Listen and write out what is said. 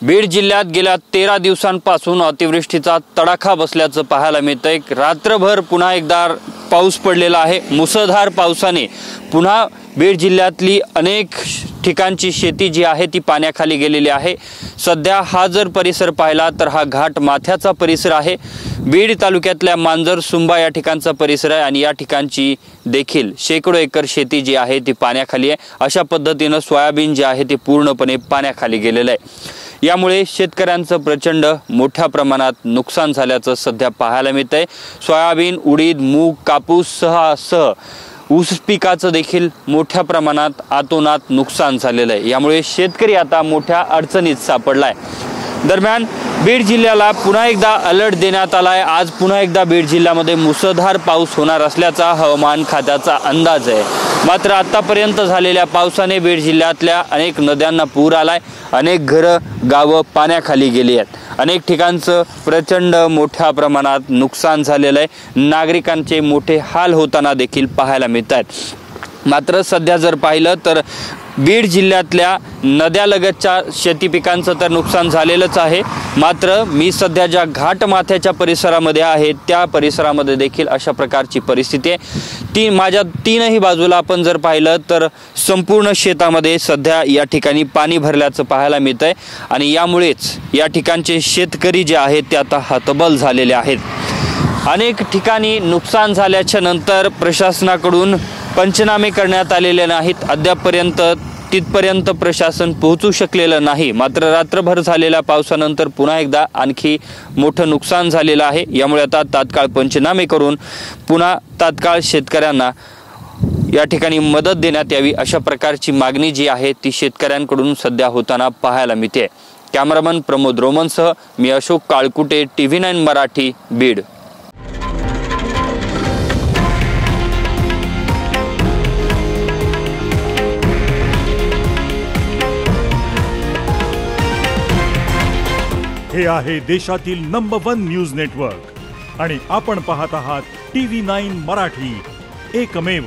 बीड जिल्ह्यात गेल्या 13 दिवसांपासून अतिवृष्टीचा तडाखा बसल्याचं पाहायला मिळतंय। रात्रभर पुन्हा एकदा पाऊस पडलेला आहे। मुसळधार पावसाने पुन्हा बीड जिल्ह्यातली अनेक ठिकाणची शेती जी आहे ती पाण्याखाली गेलेली आहे। सध्या हा जर परिसर पाहिला तर हा घाट माथ्याचा परिसर आहे। बीड तालुक्यातल्या मांजर सुंबा या ठिकाणचा परिसर आहे आणि या ठिकाणची देखील शेकडो एकर शेती जी आहे ती पाण्याखाली आहे। अशा पद्धतीनं सोयाबीन जे आहे ते पूर्णपणे पाण्याखाली गेलेलं आहे। यामुळे शेतकऱ्यांचं प्रचंड मोठ्या प्रमाणात नुकसान झाल्याचं सध्या पाहायला मिळतंय। सोयाबीन, उडीद, मूग, कापूस सह ऊस पिकाचं देखील मोठ्या प्रमाणात आतोनात नुकसान झालेलं आहे। यामुळे शेतकरी आता मोठ्या अडचणीत सापडलाय। दरम्यान बीड जिल्ह्याला पुन्हा एकदा अलर्ट देण्यात आलाय। आज पुन्हा एकदा बीड जिल्ह्यामध्ये मुसळधार पाऊस होणार असल्याचा हवामान खात्याचा अंदाज आहे। मात्र आतापर्यंत झालेल्या पावसाने बीड जिल्ह्यातल्या अनेक नद्यांना पूर आलाय। अनेक घरं, गावं पाण्याखाली गेली आहेत। अनेक ठिकाणचं प्रचंड मोठ्या प्रमाणात नुकसान झालेलं आहे। नागरिकांचे मोठे हाल होताना देखील पाहायला मिळत आहेत। मात्र सध्या जर पाहिलं तर बीड जिल्ह्यातल्या नद्यालगतच्या शेती पिकांचं तर नुकसान झालेलंच आहे। मात्र मी सध्या ज्या घाट माथ्याच्या परिसरामध्ये आहे त्या परिसरामध्ये देखील अशा प्रकारची परिस्थिती आहे। माझ्या तीनही बाजूला आपण जर पाहिलं तर संपूर्ण शेतामध्ये सध्या या ठिकाणी पाणी भरल्याचं पाहायला मिळतंय आणि यामुळेच या ठिकाणचे शेतकरी जे आहेत ते आता हतबल झालेले आहेत। अनेक ठिकाणी नुकसान झाल्याच्या नंतर प्रशासनाकडून पंचनामे करण्यात आलेले नाहीत। अद्यापपर्यंत तिथपर्यंत प्रशासन पोहोचू शकलेलं नाही। मात्र रात्रभर झालेल्या पावसानंतर पुन्हा एकदा आणखी मोठं नुकसान झालेलं आहे। यामुळे आता तात्काळ पंचनामे करून पुन्हा तात्काळ शेतकऱ्यांना या ठिकाणी मदत देण्यात यावी अशा प्रकारची मागणी जी आहे ती शेतकऱ्यांकडून सध्या होताना पाहायला मिळते। कॅमेरामन प्रमोद रोमनसह मी अशोक काळकुटे, TV9 मराठी, बीड। हे आहे देशातील नंबर 1 न्यूज नेटवर्क आणि आपण पाहत आहात TV9 मराठी, एकमेव।